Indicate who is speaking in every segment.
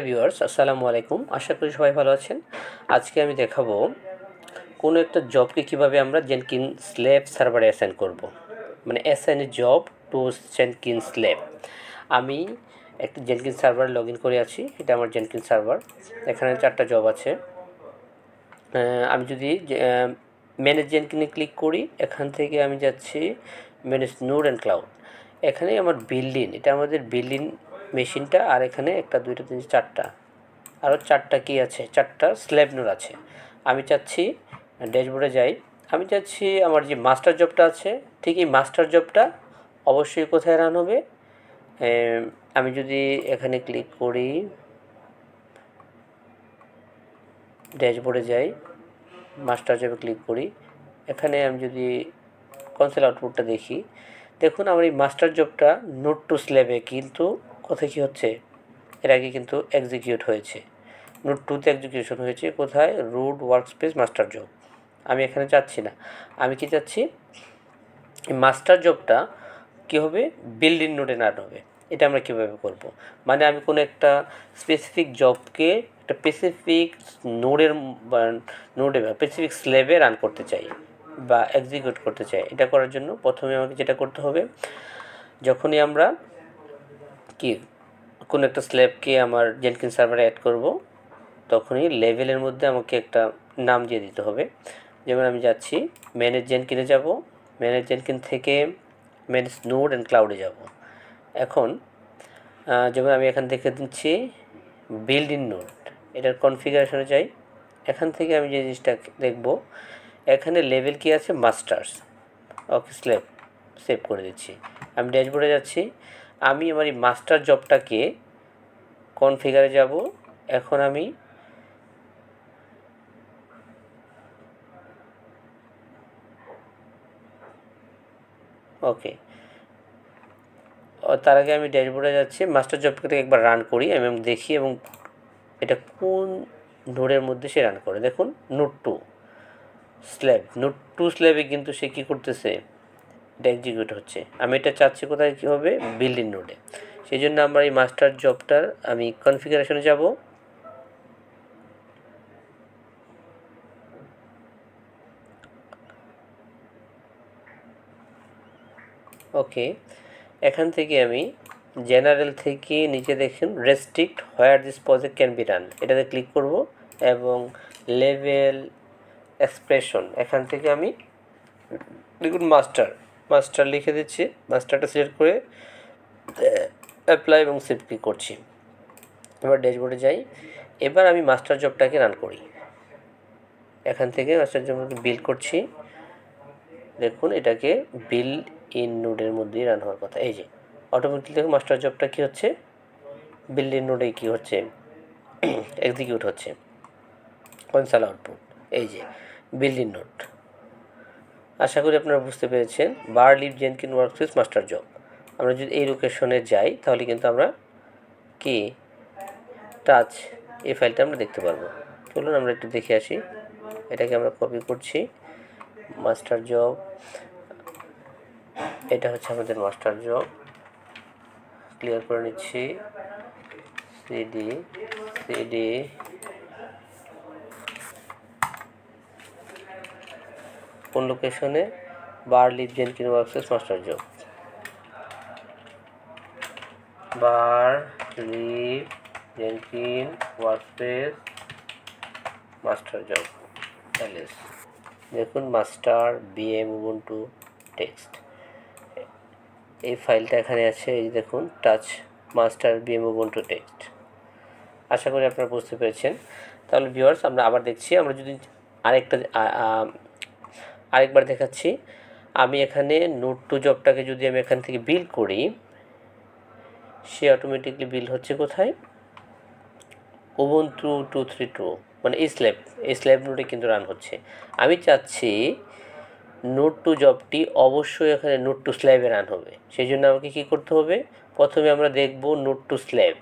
Speaker 1: Viewers আসসালামু আলাইকুম, আশা করি সবাই ভালো আছেন। আজকে আমি দেখাবো কোনো একটা জবকে কিভাবে আমরা জেনকিন স্লেভ সার্ভারে অ্যাসাইন করব, মানে assign a job to Jenkins slave. আমি একটা জেনকিন সার্ভার লগ ইন করে আছি, এটা আমার জেনকিন সার্ভার। এখানে 4টা জব আছে। আমি যদি ম্যানেজ জেনকিনে ক্লিক করি, এখান থেকে আমি যাচ্ছি ম্যানেজ নোড অ্যান্ড ক্লাউড। এখানে আমার বিল্ডিং, এটা আমাদের বিল্ডিং মেশিনটা, আর এখানে 1 2 3 4টা আরও 4টা কি আছে, 4টা স্ল্যাব নোড আছে। আমি চাচ্ছি ড্যাশবোর্ডে যাই, আমি চাচ্ছি আমার যে মাস্টার জবটা আছে, ঠিক এই মাস্টার জবটা অবশ্যই কোথায় রান হবে। আমি যদি এখানে ক্লিক করি, ড্যাশবোর্ডে যাই, মাস্টার জবে ক্লিক করি, এখানে আমি যদি কনসোল আউটপুটটা দেখি, দেখুন আমার এই মাস্টার জবটা নোড টু স্ল্যাবে কিন্তু কোথায় কী হচ্ছে, এর আগে কিন্তু এক্সিকিউট হয়েছে, নোড টুতে এক্সিকিউশন হয়েছে। কোথায়? Root workspace master job. আমি এখানে চাচ্ছি না, আমি কি চাচ্ছি এই মাস্টার জবটা কী হবে, বিল্ডিং নোডে রান হবে। এটা আমরা কীভাবে করব, মানে আমি কোনো একটা স্পেসিফিক জবকে একটা স্পেসিফিক নোডের নোডে বা স্পেসিফিক স্ল্যাবে রান করতে চাই বা এক্সিকিউট করতে চাই। এটা করার জন্য প্রথমে আমাকে যেটা করতে হবে, যখনই আমরা কি কোনো একটা স্ল্যাবকে আমার জেনকিন সার্ভারে অ্যাড করব, তখনই লেভেলের মধ্যে আমাকে একটা নাম দিয়ে দিতে হবে। যেমন আমি যাচ্ছি ম্যানেজ জেনকিনে যাব, ম্যানেজ জেনকিন থেকে ম্যানেজ নোড অ্যান্ড ক্লাউডে যাব। এখন যেমন আমি এখান থেকে দিচ্ছি বিল্ডিং নোড, এটার কনফিগারেশনে যাই। এখান থেকে আমি যে জিনিসটা দেখব, এখানে লেভেল কি আছে, মাস্টার্স। ওকে, স্ল্যাব সেভ করে দিচ্ছি। আমি ড্যাশবোর্ডে যাচ্ছি, আমি আমার এই মাস্টার জবটাকে কনফিগারে যাব। এখন আমি ওকে, তার আগে আমি ড্যাশবোর্ডে যাচ্ছি, মাস্টার জবটাকে একবার রান করি এবং দেখি এবং এটা কোন নোডের মধ্যে সে রান করে। দেখুন node to slave, node to স্ল্যাবে কিন্তু সে কী করতেছে, এটা এক্সিকিউট হচ্ছে। আমি এটা চাচ্ছি কোথায় কী হবে, বিল্ডিং নোডে। সেই জন্য আমরা এই মাস্টার জবটার আমি কনফিগারেশনে যাব। ওকে, এখান থেকে আমি জেনারেল থেকে নিচে দেখুন restrict where this project can be run, এটাতে ক্লিক করব এবং লেভেল এক্সপ্রেশন, এখান থেকে আমি দেখুন মাস্টার লিখে দিচ্ছি, মাস্টারটা সিলেক্ট করে অ্যাপ্লাই এবং সেভ ক্লিক করছি। এবার ড্যাশবোর্ডে যাই, এবার আমি মাস্টার জবটাকে রান করি। এখান থেকে মাস্টার জবটাকে বিল্ড করছি, দেখুন এটাকে বিল্ড ইন নোডের মধ্যেই রান হওয়ার কথা। এই যে অটোমেটিক দেখুন মাস্টার জবটা কী হচ্ছে, বিল্ড ইন নোডে কী হচ্ছে, এক্সিকিউট হচ্ছে। কনসোল আউটপুট, এই যে বিল্ড ইন নোড। আশা করি আপনারা বুঝতে পেরেছেন। বার lib Jenkins workspace master job, আমরা যদি এই লোকেশনে যাই তাহলে কিন্তু আমরা কি টাচ এই ফাইলটা আমরা দেখতে পারবো। চলুন আমরা একটু দেখে আসি। এটাকে আমরা কপি করছি, মাস্টার জব, এটা হচ্ছে আমাদের মাস্টার জব। ক্লিয়ার করে নিচ্ছি, সিডি কোন লোকেশনে, var lib Jenkins workspace master job, var lib Jenkins workspace master job LS. দেখুন মাস্টার বিএম উবুন্টু টেক্সট, এই ফাইলটা এখানে আছে। এই দেখুন touch master VM Ubuntu text. আশা করি আপনারা বুঝতে পেরেছেন। তাহলে ভিউয়ার্স আমরা আবার দেখছি, আমরা যদি আরেকবার দেখাচ্ছি। আমি এখানে নোড টু জবটাকে যদি আমি এখান থেকে বিল্ড করি, সে অটোমেটিকলি বিল্ড হচ্ছে কোথায়, উবুন্টু 232, মানে এই স্ল্যাব নোডে কিন্তু রান হচ্ছে। আমি চাচ্ছি নোড টু জবটি অবশ্যই এখানে নোড টু স্ল্যাবে রান হবে। সেই জন্য আমাকে কী করতে হবে, প্রথমে আমরা দেখব নোড টু স্ল্যাব,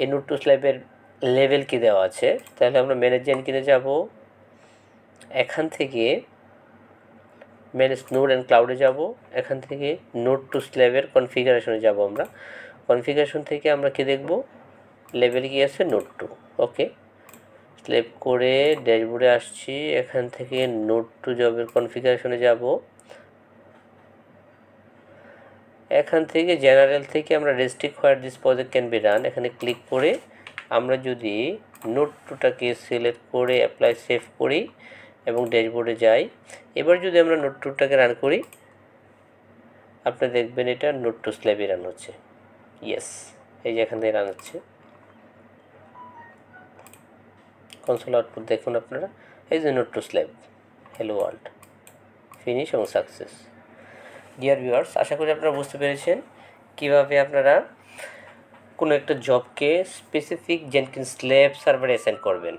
Speaker 1: এই নোড টু স্ল্যাবের লেভেল কী দেওয়া আছে। তাহলে আমরা ম্যানেজ জেনকিনে যাব, এখান থেকে ম্যানেজ নোড অ্যান্ড ক্লাউডে যাব, এখান থেকে নোড টু স্ল্যাবের কনফিগারেশনে যাব। আমরা কনফিগারেশন থেকে আমরা কী দেখব, লেভেল কি আছে নোড 2। ওকে, স্লেভ করে ড্যাশবোর্ডে আসছি, এখান থেকে নোড 2 জবের কনফিগারেশনে যাব। এখান থেকে জেনারেল থেকে আমরা restrict where this project can be run, এখানে ক্লিক করে আমরা যদি নোড 2টাকে সিলেক্ট করে অ্যাপ্লাই সেভ করি এবং ড্যাশবোর্ডে যাই, এবার যদি আমরা নোড 2টাকে রান করি, আপনি দেখবেন এটা নোড 2 স্ল্যাবে রান হচ্ছে। ইয়েস, এই যে এখান থেকে রান হচ্ছে। কনসোল আউটপুট দেখুন আপনারা, এই যে node 2 slave, hello world, finish এবং সাকসেস। ডিয়ার ভিউয়ার্স, আশা করি আপনারা বুঝতে পেরেছেন কীভাবে আপনারা কোনো একটা জবকে স্পেসিফিক জেনকিন্স স্ল্যাব সার্ভারে অ্যাসাইন করবেন।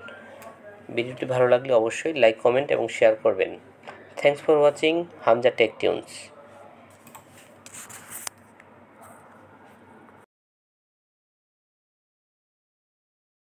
Speaker 1: ভিডিওটি ভালো লাগলে অবশ্যই লাইক, কমেন্ট এবং শেয়ার করবেন। Thanks for watching Hamza tech tunes.